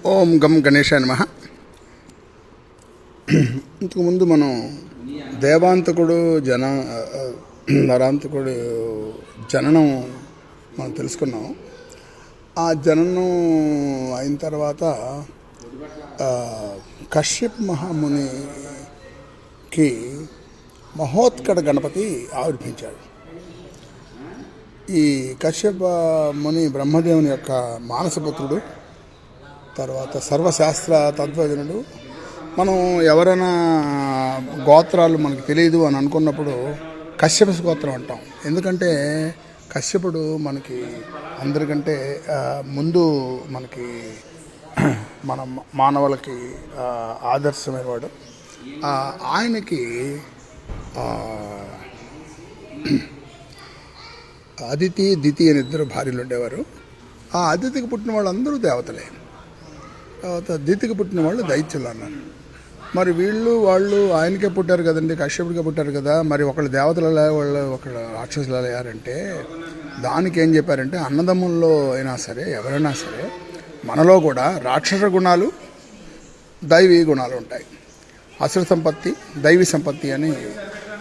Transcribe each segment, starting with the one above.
ఓం గం గణేశాయ నమః. ఇంతకుముందు మనం దేవాంతకుడు నరాంతకుడు జననం మనం తెలుసుకున్నాం. ఆ జననం అయిన తర్వాత కశ్యప్ మహామునికి మహోత్కట గణపతి ఆవిర్భించాడు. ఈ కశ్యప ముని బ్రహ్మదేవుని యొక్క మానసపుత్రుడు, తర్వాత సర్వశాస్త్ర తత్వజనుడు. మనం ఎవరైనా గోత్రాలు మనకు తెలియదు అని అనుకున్నప్పుడు కశ్యప గోత్రం అంటాం. ఎందుకంటే కశ్యపుడు మనకి అందరికంటే ముందు మనకి మన మానవులకి ఆదర్శమైన వాడు. ఆయనకి అదితి దితి అని ఇద్దరు భార్యలు ఉండేవారు. ఆ అదితికి పుట్టిన వాళ్ళందరూ దేవతలే, తర్వాత దితికి పుట్టిన వాళ్ళు దైత్యులు అన్నారు. మరి వాళ్ళు ఆయనకే పుట్టారు కదండి, కశ్యపుడికే పుట్టారు కదా, మరి ఒకళ్ళు దేవతలు వాళ్ళు ఒకళ్ళు రాక్షసులు అయ్యారంటే దానికి ఏం చెప్పారంటే అన్నదమ్ముల్లో అయినా సరే ఎవరైనా సరే మనలో కూడా రాక్షస గుణాలు దైవీ గుణాలు ఉంటాయి. అసుర సంపత్తి దైవీ సంపత్తి అని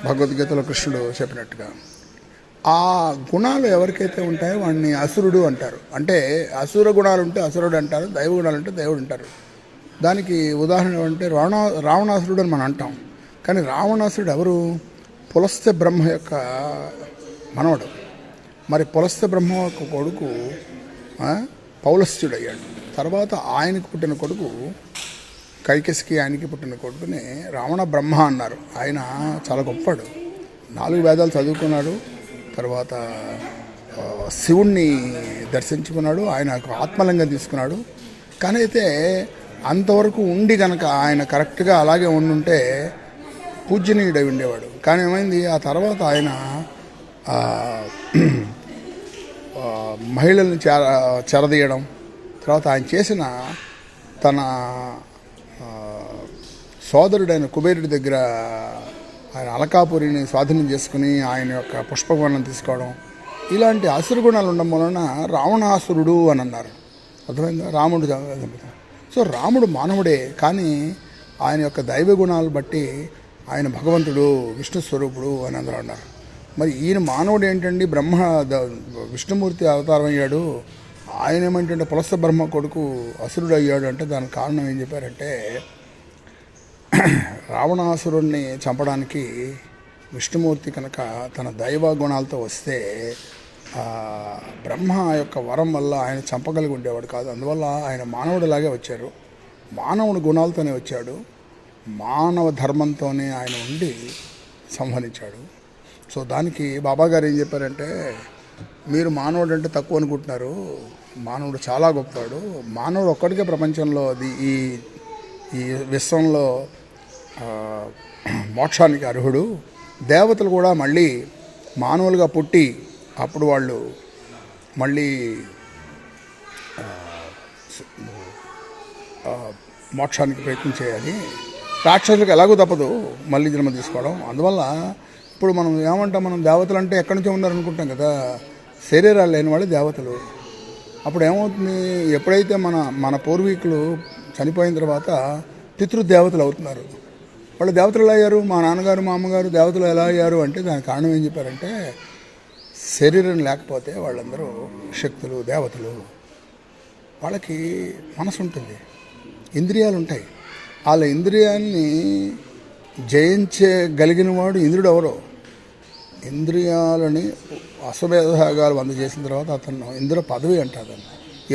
భగవద్గీతలో కృష్ణుడు చెప్పినట్టుగా ఆ గుణాలు ఎవరికైతే ఉంటాయో వాడిని అసురుడు అంటారు. అంటే అసుర గుణాలు ఉంటే అసురుడు అంటారు, దైవ గుణాలు ఉంటే దేవుడు అంటారు. దానికి ఉదాహరణ ఏమంటే రావణాసురుడు అని మనం అంటాం. కానీ రావణాసురుడు ఎవరు? పులస్త్య బ్రహ్మ యొక్క మనవడు. మరి పులస్త్య బ్రహ్మ యొక్క కొడుకు పౌలస్త్యుడు అయ్యాడు. తర్వాత ఆయనకు పుట్టిన కొడుకు కైకసికి, ఆయనకి పుట్టిన కొడుకుని రావణ బ్రహ్మ అన్నారు. ఆయన చాలా గొప్పవాడు, 4 వేదాలు చదువుకున్నాడు. తర్వాత శివుణ్ణి దర్శించుకున్నాడు, ఆయన ఆత్మలింగం తీసుకున్నాడు. కానీ అయితే అంతవరకు ఉండి కనుక ఆయన కరెక్ట్గా అలాగే ఉండుంటే పూజనీయుడై ఉండేవాడు. కానీ ఏమైంది, ఆ తర్వాత ఆయన మహిళల్ని చెరదీయడం, తర్వాత ఆయన చేసిన తన సోదరుడైన కుబేరుడి దగ్గర ఆయన అలకాపురిని స్వాధీనం చేసుకుని ఆయన యొక్క పుష్పవర్ణం తీసుకోవడం, ఇలాంటి అసుర గుణాలు ఉండడం వలన రావణాసురుడు అని అన్నారు. అర్థమైందా? రాముడు. సో రాముడు మానవుడే, కానీ ఆయన యొక్క దైవ గుణాలు బట్టి ఆయన భగవంతుడు, విష్ణు స్వరూపుడు అని అందరూ అన్నారు. మరి ఈయన మానవుడు ఏంటండి, విష్ణుమూర్తి అవతారం అయ్యాడు. ఆయన ఏమంటే పులస్త బ్రహ్మ కొడుకు అసురుడు అయ్యాడు అంటే దానికి కారణం ఏం చెప్పారంటే రావణాసురుణ్ణి చంపడానికి విష్ణుమూర్తి కనుక తన దైవ గుణాలతో వస్తే బ్రహ్మ యొక్క వరం వల్ల ఆయన చంపగలిగి ఉండేవాడు కాదు. అందువల్ల ఆయన మానవుడిలాగే వచ్చారు, మానవుడి గుణాలతోనే వచ్చాడు, మానవ ధర్మంతోనే ఆయన ఉండి సంహరించాడు. సో దానికి బాబాగారు ఏం చెప్పారంటే, మీరు మానవుడు అంటే తక్కువ అనుకుంటున్నారు, మానవుడు చాలా గొప్పవాడు. మానవుడు ఒక్కడికే ప్రపంచంలో ఈ విశ్వంలో మోక్షానికి అర్హుడు. దేవతలు కూడా మళ్ళీ మానవులుగా పుట్టి అప్పుడు వాళ్ళు మళ్ళీ మోక్షానికి ప్రయత్నం చేయాలి. రాక్షసులకు ఎలాగో తప్పదు మళ్ళీ జన్మ తీసుకోవడం. అందువల్ల ఇప్పుడు మనం ఏమంటాం, మనం దేవతలు అంటే ఎక్కడి నుంచో ఉన్నారనుకుంటాం కదా, శరీరాలు లేని వాళ్ళు దేవతలు. అప్పుడు ఏమవుతుంది, ఎప్పుడైతే మన పూర్వీకులు చనిపోయిన తర్వాత పితృదేవతలు అవుతున్నారు. వాళ్ళు దేవతలు ఎలా అయ్యారు? మా నాన్నగారు మా అమ్మగారు దేవతలు ఎలా అయ్యారు అంటే దానికి కారణం ఏం చెప్పారంటే, శరీరం లేకపోతే వాళ్ళందరూ శక్తులు, దేవతలు. వాళ్ళకి మనసు ఉంటుంది, ఇంద్రియాలు ఉంటాయి. వాళ్ళ ఇంద్రియాన్ని జయించగలిగిన వాడు ఇంద్రుడు ఎవరో. ఇంద్రియాలని అశ్వమేధాగాలు 100 చేసిన తర్వాత అతను ఇంద్ర పదవి అంటారు.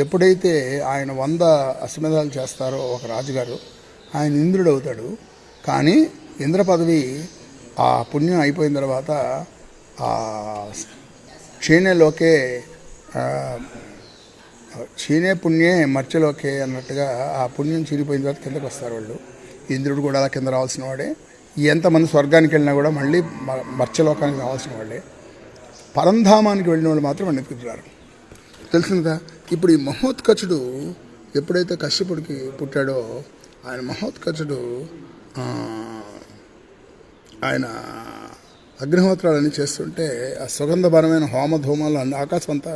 ఎప్పుడైతే ఆయన 100 అశ్వమేధాలు చేస్తారో ఒక రాజుగారు, ఆయన ఇంద్రుడు అవుతాడు. కానీ ఇంద్ర పదవి ఆ పుణ్యం అయిపోయిన తర్వాత క్షీణే పుణ్యే మర్చలోకే అన్నట్టుగా ఆ పుణ్యం చీలిపోయిన తర్వాత కిందకు వస్తారు వాళ్ళు. ఇంద్రుడు కూడా అలా కింద రావాల్సిన వాడే. ఎంతమంది స్వర్గానికి వెళ్ళినా కూడా మళ్ళీ మర్చలోకానికి రావాల్సిన వాళ్ళే. పరంధామానికి వెళ్ళిన వాళ్ళు మాత్రం వాడిని ఎత్తుకుతున్నారు. తెలిసిందా? ఇప్పుడు ఈ మహోత్కచుడు ఎప్పుడైతే కశ్యపుడికి పుట్టాడో, ఆయన మహోత్కచుడు ఆయన అగ్నిహోత్రాలన్నీ చేస్తుంటే ఆ సుగంధభరమైన హోమధూమాలు అన్ని ఆకాశం అంతా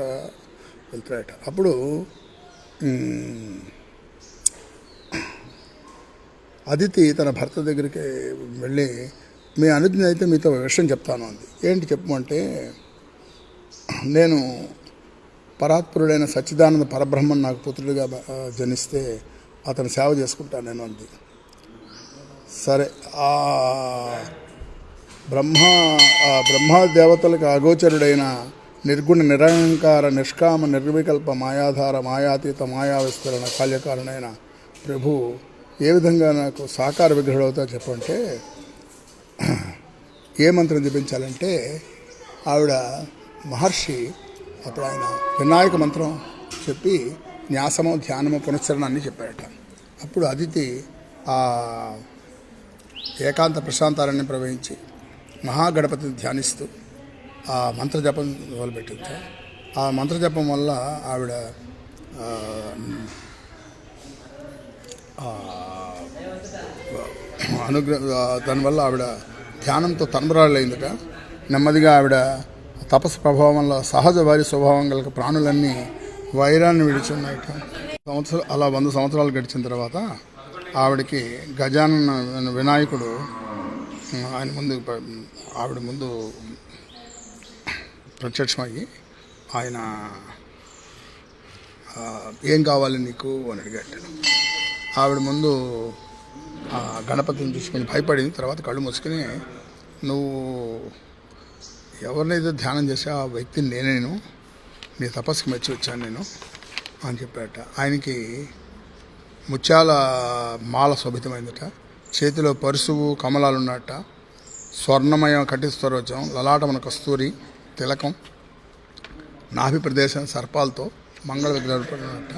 వెళ్తాయట. అప్పుడు అదితి తన భర్త దగ్గరికి వెళ్ళి, మీ అనుజ్ఞ అయితే మీతో విషయం చెప్తాను అంది. ఏంటి చెప్పమంటే, నేను పరాత్పరుడైన సచ్చిదానంద పరబ్రహ్మం నాకు పుత్రుడిగా జనిస్తే అతను సేవ చేసుకుంటాను నేను అంది. సరే, బ్రహ్మదేవతలకు అగోచరుడైన నిర్గుణ నిరహంకార నిష్కామ నిర్వికల్ప మాయాధార మాయాతీత మాయా విస్తరణ కాల్యకారణైన ప్రభు ఏ విధంగా నాకు సాకార విగ్రహుడవుతా చెప్పంటే, ఏ మంత్రం జపించాలంటే ఆవిడ మహర్షి అప్పుడు ఆయన వినాయక మంత్రం చెప్పి న్యాసము ధ్యానము పునశ్చరణ అన్నీ చెప్పారట. అప్పుడు అదితి ఆ ఏకాంత ప్రశాంతారాన్ని ప్రవహించి మహాగణపతిని ధ్యానిస్తూ ఆ మంత్రజపం మొదలుపెట్టింది. ఆ మంత్రజపం వల్ల ఆవిడ దానివల్ల ఆవిడ ధ్యానంతో తన్మరాలైందట. నెమ్మదిగా ఆవిడ తపస్సు ప్రభావం వల్ల సహజ వారి స్వభావం గల ప్రాణులన్నీ వైరాన్ని విడిచున్నాయట. అలా 100 సంవత్సరాలు గడిచిన తర్వాత ఆవిడకి గజానన వినాయకుడు ఆయన ముందు ఆవిడ ముందు ప్రత్యక్షమయ్యి ఆయన ఏం కావాలి నీకు అని అడిగాడు. ఆవిడ ముందు గణపతిని చూసుకుని భయపడింది. తర్వాత కళ్ళు మూసుకుని, నువ్వు ఎవరినైతే ధ్యానం చేసా ఆ వ్యక్తిని నేను నీ తపస్సుకు మెచ్చి వచ్చాను నేను అని చెప్పాట. ఆయనకి ముత్యాల మాల శోభితమైందట. చేతిలో పరుసువు కమలాలు ఉన్నట్ట. స్వర్ణమయ కటిస్తరోజం, లలాటమున కస్తూరి తిలకం, నాభి ప్రదేశం సర్పాలతో మంగళ విగ్రహాలు పడినట్ట.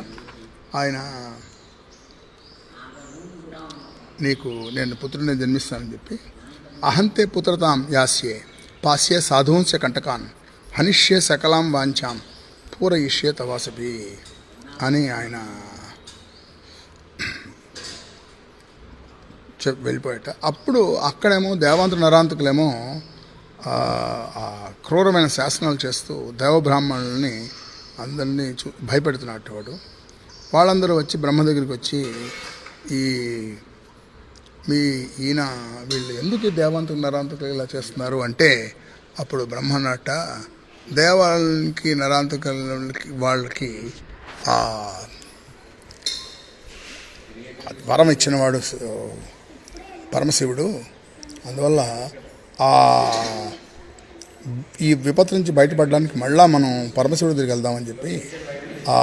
ఆయన నీకు నేను పుత్రుడిని జన్మిస్తానని చెప్పి, అహంతే పుత్రతాం యాస్యే పాస్యే సాధూంశ కంటకాన్ హనిష్యే సకలాం వాంఛాం పూరయిష్యే తవాసపి అని ఆయన వెళ్ళిపోయాట. అప్పుడు అక్కడేమో దేవాంతర నరాంతకులేమో క్రూరమైన శాసనాలు చేస్తూ దేవబ్రాహ్మణుల్ని అందరినీ భయపెడుతున్నట్టు వాడు. వాళ్ళందరూ వచ్చి బ్రహ్మ దగ్గరికి వచ్చి, ఈయన వీళ్ళు ఎందుకు దేవాంతర నరాంతకులు ఇలా చేస్తున్నారు అంటే, అప్పుడు బ్రహ్మ అన్నట్ట, దేవాలకి నరాంతకులకి వాళ్ళకి వరం ఇచ్చినవాడు పరమశివుడు. అందువల్ల ఈ విపత్తు నుంచి బయటపడడానికి మళ్ళా మనం పరమశివుడి దగ్గరికి వెళ్దామని చెప్పి ఆ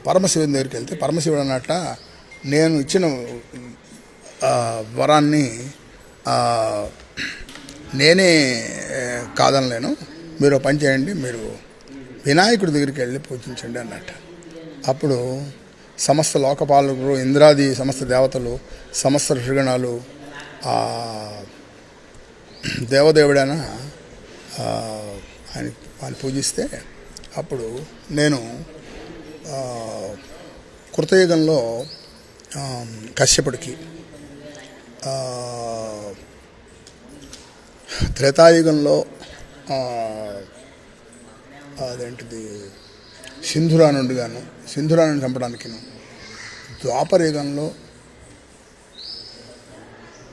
పరమశివుని దగ్గరికి వెళ్తే, పరమశివుడు అన్నట్ట, నేను ఇచ్చిన వరాన్ని నేనే కాదనలేను, మీరు పని చేయండి, మీరు వినాయకుడి దగ్గరికి వెళ్ళి పూజించండి అన్నట్ట. అప్పుడు సమస్త లోకపాలకులు, ఇంద్రాది సమస్త దేవతలు, సమస్త ఋషిగణాలు దేవదేవుడైన ఆయన పూజిస్తే, అప్పుడు నేను కృతయుగంలో కశ్యపుడికి, త్రేతాయుగంలో అదేంటిది సింధురానుని చంపడానికి, ద్వాపరయుగంలో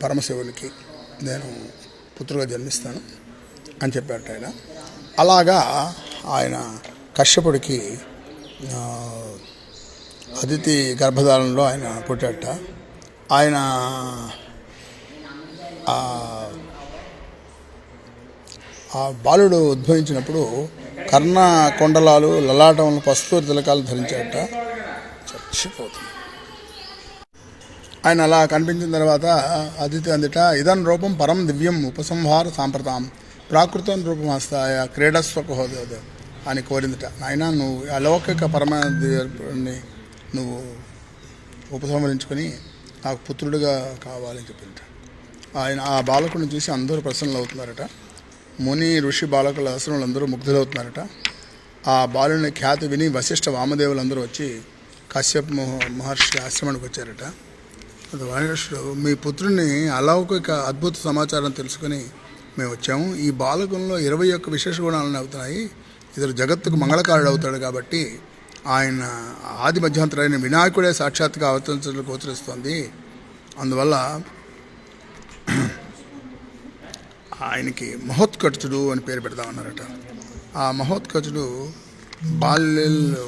పరమశివునికి నేను పుత్రుగా జన్మిస్తాను అని చెప్పాడు ఆయన. అలాగా ఆయన కశ్యపుడికి అదితి గర్భధారణలో ఆయన పుట్టాట. ఆయన ఆ బాలుడు ఉద్భవించినప్పుడు కర్ణ కొండలాలు, లలాటములు, పస్తూరి తిలకాలు ధరించాట. చచ్చిపోతుంది. ఆయన అలా కనిపించిన తర్వాత అదితి అందుట, ఇదన్ రూపం పరం దివ్యం ఉపసంహార సాంప్రదాం ప్రాకృతం రూపం హస్తాయ క్రీడస్వకోహోద అని కోరిందిట. నాయన, నువ్వు అలౌకిక పరమాన్ని నువ్వు ఉపసంహరించుకొని నాకు పుత్రుడిగా కావాలని చెప్పింట. ఆయన ఆ బాలకుడిని చూసి అందరూ ప్రసన్నులు అవుతున్నారట. ముని ఋషి బాలకుల ఆశ్రమంలో అందరూ ముగ్ధులవుతున్నారట. ఆ బాలుని ఖ్యాతి విని వశిష్ఠ వామదేవులు అందరూ వచ్చి కశ్యప్ మహర్షి ఆశ్రమానికి వచ్చారట. అది వాణిష్ఠుడు, మీ పుత్రుని అలౌకిక అద్భుత సమాచారం తెలుసుకొని మేము వచ్చాము. ఈ బాలకంలో 21 విశేష గుణాలను అవుతున్నాయి. ఇతడు జగత్తుకు మంగళకారుడు అవుతాడు కాబట్టి ఆయన ఆది మధ్యాంతరైన వినాయకుడే సాక్షాత్గా అవతరించడం గోచరిస్తోంది. అందువల్ల ఆయనకి మహోత్కచుడు అని పేరు పెడదామన్నారట. ఆ మహోత్కచుడు బాల్యంలో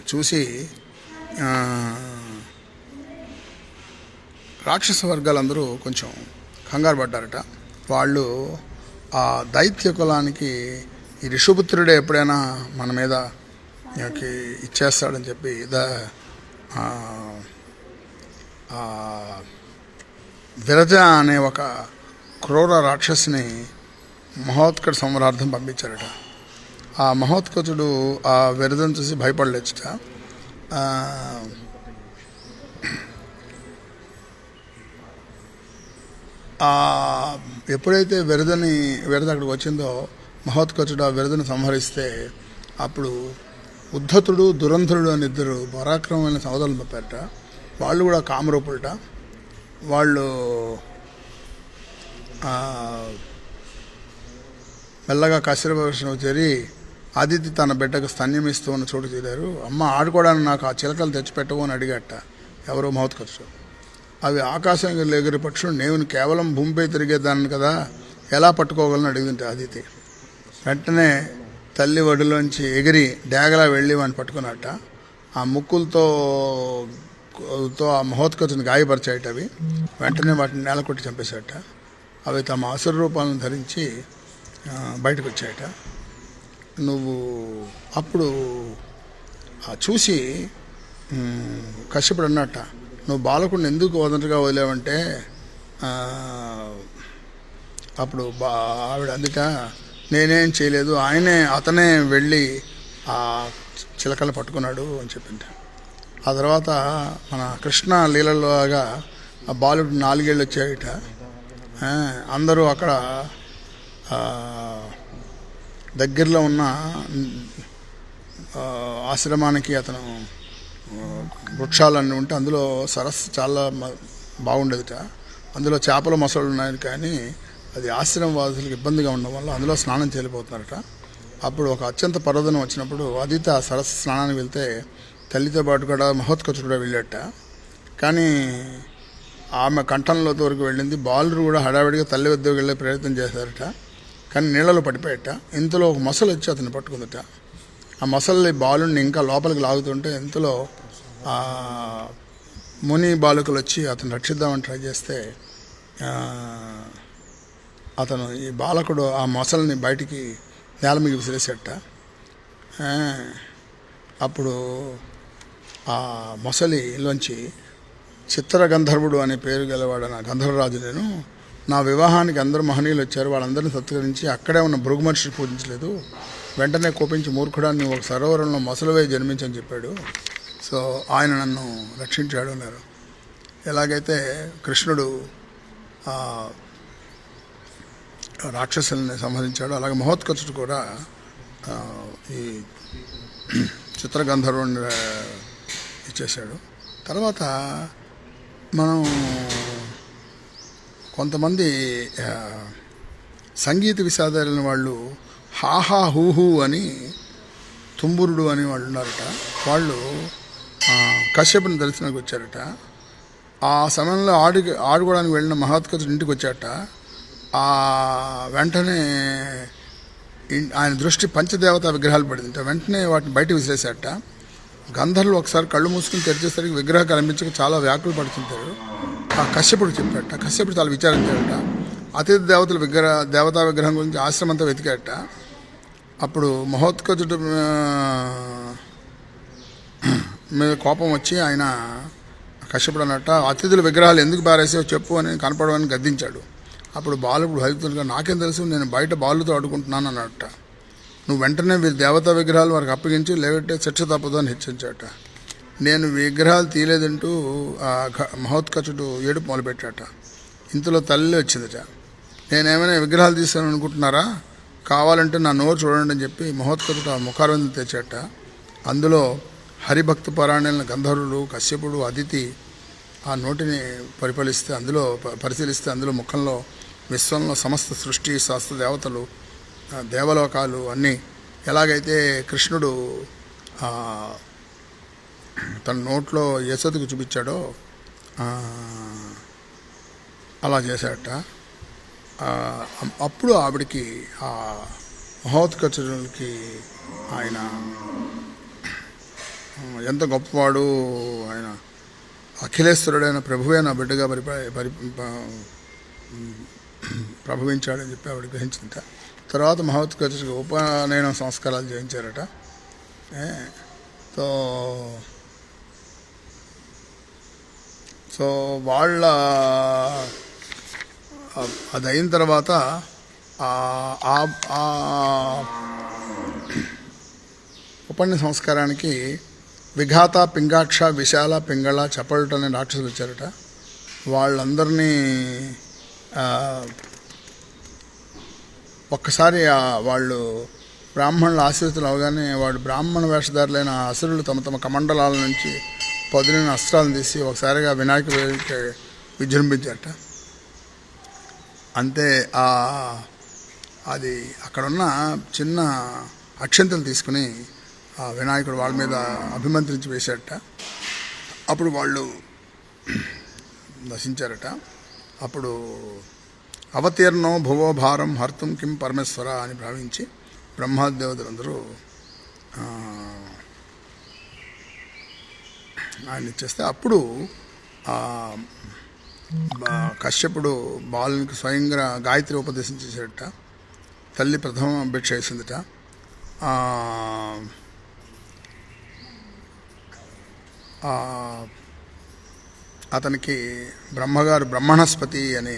చూసి రాక్షస వర్గాలందరూ కొంచెం కంగారు పడ్డారట. వాళ్ళు ఆ దైత్య కులానికి ఈ ఋషుపుత్రుడే ఎప్పుడైనా మన మీద ఇచ్చేస్తాడని చెప్పి విరజ అనే ఒక క్రూర రాక్షసుని మహోత్కట సంవరార్థం పంపించారట. ఆ మహోత్కచుడు ఆ విరజను చూసి భయపడలేచుట. ఎప్పుడైతే విరజ అక్కడికి వచ్చిందో మహోత్కచుడు ఆ విరజను సంహరిస్తే అప్పుడు ఉద్ధతుడు దురంధరుడు అని ఇద్దరు పరాక్రమమైన సోదరులు పంపారట. వాళ్ళు కూడా కామరూపులట. వాళ్ళు మెల్లగా కశ్యప చేరి ఆదిత్య తన బిడ్డకు స్తన్యం ఇస్తూ ఉన్న చోటు చేరారు. అమ్మ ఆడుకోవడానికి నాకు ఆ చిలకలు తెచ్చిపెట్టవు అని అడిగట ఎవరో మహోత్కచుడు. అవి ఆకాశంగా ఎగిరే పక్షులు, నేను కేవలం భూమిపై తిరిగేదాన్ని కదా, ఎలా పట్టుకోగలను అడిగింది ఆదిత్య. వెంటనే తల్లి ఒడిలోంచి ఎగిరి డేగలా వెళ్ళి వాడిని పట్టుకున్నట్ట. ఆ ముక్కులతో ఆ మహోత్కచుని గాయపరిచాయట. అవి వెంటనే వాటిని నేల కొట్టి చంపేశాట. అవి తమ అసుర రూపాలను ధరించి బయటకు వచ్చాయట. నువ్వు అప్పుడు చూసి కశ్యపుడు అన్నట్ట, నువ్వు బాలకుడిని ఎందుకు వదనగా వదిలేవంటే అప్పుడు ఆవిడ అందుక నేనేం చేయలేదు, అతనే వెళ్ళి ఆ చిలకలు పట్టుకున్నాడు అని చెప్పింది. ఆ తర్వాత మన కృష్ణ లీలలోగా ఆ బాలుడు 4 ఏళ్ళు వచ్చాయట. అందరూ అక్కడ దగ్గరలో ఉన్న ఆశ్రమానికి అతను వృక్షాలన్నీ ఉంటే అందులో సరస్సు చాలా బాగుండేదిట. అందులో చేపల మొసళ్ళు ఉన్నాయి, కానీ అది ఆశ్రమవాసులకు ఇబ్బందిగా ఉండడం వల్ల అందులో స్నానం చేయలేకపోతున్నారట. అప్పుడు ఒక అత్యంత పర్వదనం వచ్చినప్పుడు ఆదిత్య ఆ సరస్సు స్నానానికి వెళ్తే తల్లితో పాటు కూడా మహోత్కచుడు కూడా వెళ్ళట. కానీ ఆమె కంఠంలోతో వరకు వెళ్ళింది. బాలురు కూడా హడావిడిగా తల్లి వద్దకు వెళ్ళే ప్రయత్నం చేశారట. కానీ నీళ్ళలో పడిపోయాట. ఇంతలో ఒక మొసలు వచ్చి అతను పట్టుకుందట. ఆ మొసలి బాలుని ఇంకా లోపలికి లాగుతుంటే ఇంతలో ముని బాలకులు వచ్చి అతను రక్షిద్దామని ట్రై చేస్తే అతను ఈ బాలకుడు ఆ మొసలిని బయటికి నేల మీద విసిరేసేట. అప్పుడు ఆ మొసలిలోంచి చిత్రగంధర్వుడు అనే పేరు గలవాడు నా గంధర్వరాజు, నేను నా వివాహానికి అందరూ మహనీయులు వచ్చారు, వాళ్ళందరినీ సత్కరించి అక్కడే ఉన్న భృగు మనిషిని పూజించలేదు. వెంటనే కోపించి మూర్ఖుడాన్ని ఒక సరోవరంలో మొసలివే జన్మించని చెప్పాడు. సో ఆయన నన్ను రక్షించాడు అన్నారు. ఎలాగైతే కృష్ణుడు రాక్షసుల్ని సంహరించాడు, అలాగే మహోత్కచుడు కూడా ఈ చిత్రగంధర్వుని ఇచ్చేశాడు. తర్వాత మనం కొంతమంది సంగీత విషాదాలైన వాళ్ళు హాహా హూహూ అని తుంబురుడు అని వాళ్ళు ఉన్నారట. వాళ్ళు కశ్యపుని దర్శనానికి వచ్చారట. ఆ సమయంలో ఆడుకోవడానికి వెళ్ళిన మహోత్కచుడు ఇంటికి వచ్చాట. వెంటనే ఆయన దృష్టి పంచదేవతా విగ్రహాలు పడింది. వెంటనే వాటిని బయట విసిరేశాట. గంధర్వులు ఒకసారి కళ్ళు మూసుకుని తెరిచేసరికి విగ్రహం కనిపించక చాలా వ్యాకులు పడుతుంటారు. ఆ కశ్యపుడు చెప్పాట. కశ్యపుడు చాలా విచారించాడట. అతిథి దేవతా విగ్రహం గురించి ఆశ్రమంతా వెతికాట. అప్పుడు మహోత్కచుడు మీద కోపం వచ్చి ఆయన కశ్యపుడు అన్నట్ట, అతిథుల విగ్రహాలు ఎందుకు పారేసావో చెప్పు అని కనపడమని గద్దించాడు. అప్పుడు బాలుడు హరితులుగా, నాకేం తెలుసు, నేను బయట బాలుతో ఆడుకుంటున్నాను అన్నట్ట. నువ్వు వెంటనే వీరి దేవతా విగ్రహాలు వారికి అప్పగించి లేదంటే శిక్ష తప్పదు అని హెచ్చరించాట. నేను విగ్రహాలు తీయలేదంటూ మహోత్కచుడు ఏడుపు మొదలుపెట్టాట. ఇంతలో తల్లి వచ్చిందట. నేనేమైనా విగ్రహాలు తీస్తాను అనుకుంటున్నారా, కావాలంటే నా నోరు చూడండి అని చెప్పి మహోత్కచుడు ఆ ముఖారవిందం తెచ్చాట. అందులో హరిభక్తి పరాయణులైన గంధర్వులు, కశ్యపుడు, అదితి ఆ నోటిని పరిశీలిస్తే అందులో ముఖంలో విశ్వంలో సమస్త సృష్టి శాస్త్ర దేవతలు, దేవలోకాలు అన్నీ, ఎలాగైతే కృష్ణుడు తన నోట్లో యశోదకు చూపించాడో అలా చేశాడట. అప్పుడు ఆవిడికి ఆ మహోత్కచుడికి ఆయన ఎంత గొప్పవాడు, ఆయన అఖిలేశ్వరుడైన ప్రభువే నా బిడ్డగా ప్రభవించాడని చెప్పి ఆవిడ గ్రహించిందట. తర్వాత మహోత్కచుడికి ఉపనయన సంస్కారాలు చేయించారట. సో వాళ్ళ అది అయిన తర్వాత ఉపన్య సంస్కారానికి విఘాత, పింగాక్ష, విశాల, పింగళ, చపలుట అనే రాక్షసులు వచ్చారట. వాళ్ళందరినీ ఒక్కసారి వాళ్ళు బ్రాహ్మణుల ఆశ్రితులు అవగానే వాడు బ్రాహ్మణ వేషధారులైన అసురులు తమ తమ కమండలాల నుంచి పదులైన అస్త్రాలను తీసి ఒకసారిగా వినాయకుడికి విజృంభించారట. అంతే అది అక్కడున్న చిన్న అక్షంతలు తీసుకుని ఆ వినాయకుడు వాళ్ళ మీద అభిమంత్రించి వేశారట. అప్పుడు వాళ్ళు నశించారట. అప్పుడు అవతీర్ణో భువో భారం హర్తుం కిం పరమేశ్వర అని భావించి బ్రహ్మాదేవతలందరూ ఆయన ఇచ్చేస్తే అప్పుడు కశ్యపుడు బాలునికి స్వయంగా గాయత్రి ఉపదేశం చేశాడట. తల్లి ప్రథమ భిక్ష వేసిందట. అతనికి బ్రహ్మగారు బ్రహ్మణస్పతి అని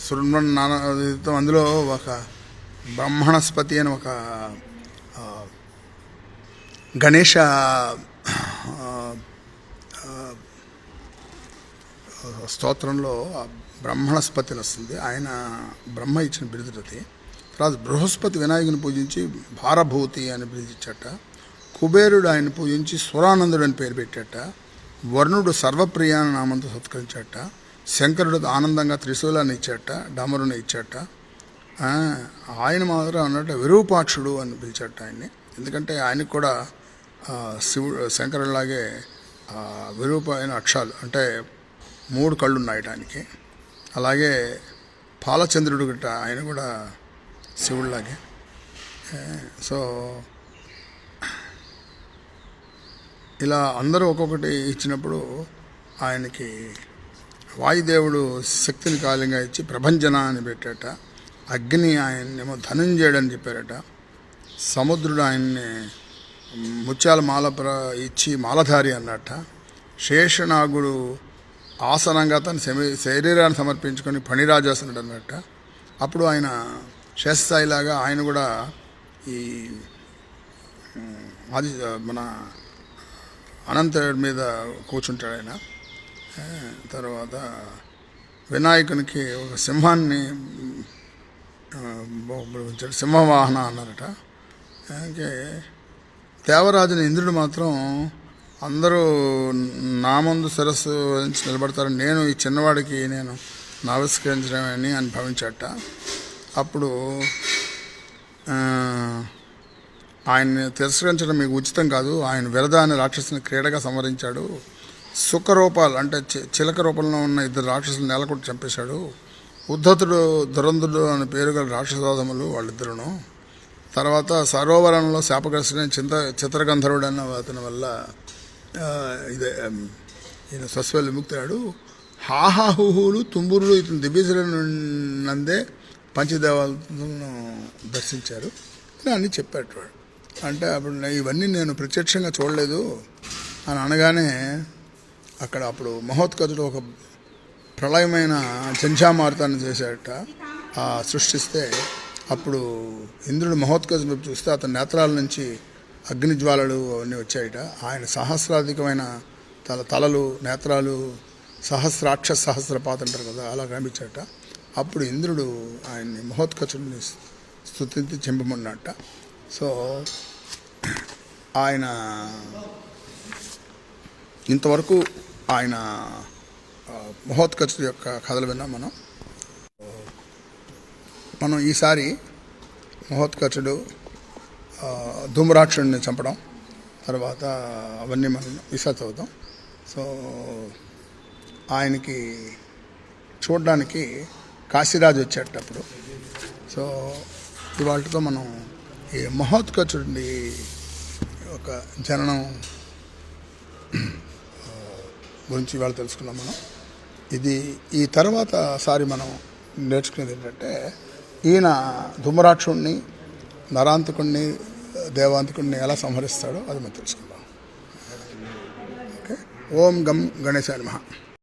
శృణ్వన్ అందులో ఒక బ్రహ్మణస్పతి అని ఒక గణేష స్తోత్రంలో బ్రహ్మణస్పతి వస్తుంది. ఆయన బ్రహ్మ ఇచ్చిన బిరుదులది. తర్వాత బృహస్పతి వినాయకుని పూజించి భారభూతి అని బిరుదిచ్చట. కుబేరుడు ఆయన పూజించి సురానందుడు అని పేరు పెట్టాట. వర్ణుడు సర్వప్రియ అని నామంతో సత్కరించాట. శంకరుడు ఆనందంగా త్రిశూలాన్ని ఇచ్చాట, డమరుని ఇచ్చాట. ఆయన మాత్రం అన్నట్టు విరూపాక్షుడు అని పిలిచాట ఆయన్ని. ఎందుకంటే ఆయనకు కూడా శంకరుడిలాగే విరూపమైన అక్షాలు అంటే 3 కళ్ళు ఉన్నాయి ఆయనకి. అలాగే పాలచంద్రుడు గట్ట ఆయన కూడా శివుడిలాగే. సో ఇలా అందరూ ఒక్కొక్కటి ఇచ్చినప్పుడు ఆయనకి వాయుదేవుడు శక్తిని కాలంగా ఇచ్చి ప్రభంజన అని పెట్టాట. అగ్ని ఆయన్నేమో ధనుంజయుడు అని చెప్పారట. సముద్రుడు ఆయన్ని ముత్యాల మాల ఇచ్చి మాలధారి అన్నట్ట. శేషనాగుడు ఆసనంగా తన శరీరాన్ని సమర్పించుకొని ఫణిరాజాసనుడు అన్నట్ట. అప్పుడు ఆయన శేషస్థాయిలాగా ఆయన కూడా ఈ మన అనంతుడి మీద కూర్చుంటాడు ఆయన. తర్వాత వినాయకునికి ఒక సింహాన్ని సింహవాహన అన్నారట. అలాగే దేవరాజుని ఇంద్రుడు మాత్రం అందరూ నా ముందు శిరస్సు నుంచి నిలబడతారు, నేను ఈ చిన్నవాడికి నేను నమస్కరించడమని అని భావించాట. అప్పుడు ఆయన్ని తిరస్కరించడం మీకు ఉచితం కాదు, ఆయన విరద అనే రాక్షసుని క్రీడగా సంవరించాడు. సుఖరూపాలు అంటే చిలక రూపంలో ఉన్న 2 రాక్షసులు నెలకొట్టి చంపేశాడు. ఉద్ధతుడు దురంధుడు అనే పేరు గల రాక్షసోధములు వాళ్ళిద్దరును. తర్వాత సరోవరంలో శాపగ్రస్తుడైన చిత్రగంధర్వుడు అన్న అతని వల్ల ఈయన స్వస్వల్ విముక్తుడు. హాహాహుహులు తుంబురులు ఇతను దివ్యశిలందే పంచదేవాలను దర్శించారు అని అన్నీ చెప్పాడు వాడు. అంటే అప్పుడు ఇవన్నీ నేను ప్రత్యక్షంగా చూడలేదు అని అనగానే అక్కడ అప్పుడు మహోత్కచుడు ఒక ప్రళయమైన జంఝామారుతాన్ని చేశాడట. సృష్టిస్తే అప్పుడు ఇంద్రుడు మహోత్కచుడు చూస్తే అతని నేత్రాల నుంచి అగ్నిజ్వాలలు అవన్నీ వచ్చాయట. ఆయన సహస్రాధికమైన తలలు, నేత్రాలు, సహస్రపాత అంటారు కదా, అలా కనిపించాట. అప్పుడు ఇంద్రుడు ఆయన్ని మహోత్కచుడిని స్తుతించి చెంపమన్నట్ట. సో ఆయన ఇంతవరకు ఆయన మహోత్కచుడి యొక్క కథలు విన్నాం మనం. ఈసారి మహోత్కచుడు ధూమ్రాక్షుడిని చంపడం, తర్వాత అవన్నీ మనం ఈసారి చదువుతాం. సో ఆయనకి చూడడానికి కాశీరాజు వచ్చేటప్పుడు. సో ఇవాళతో మనం ఈ మహోత్కచుడి ఒక జననం గురించి ఇవాళ తెలుసుకున్నాం మనం. ఈ తర్వాత సారి మనం నేర్చుకునేది ఏంటంటే ఈయన ధూమ్రాక్షుణ్ణి, నరాంతకుణ్ణి, దేవాంతకుణ్ణి ఎలా సంహరిస్తాడో అది మనం తెలుసుకుందాం. ఓకే. ఓం గం గణేశాయ నమః.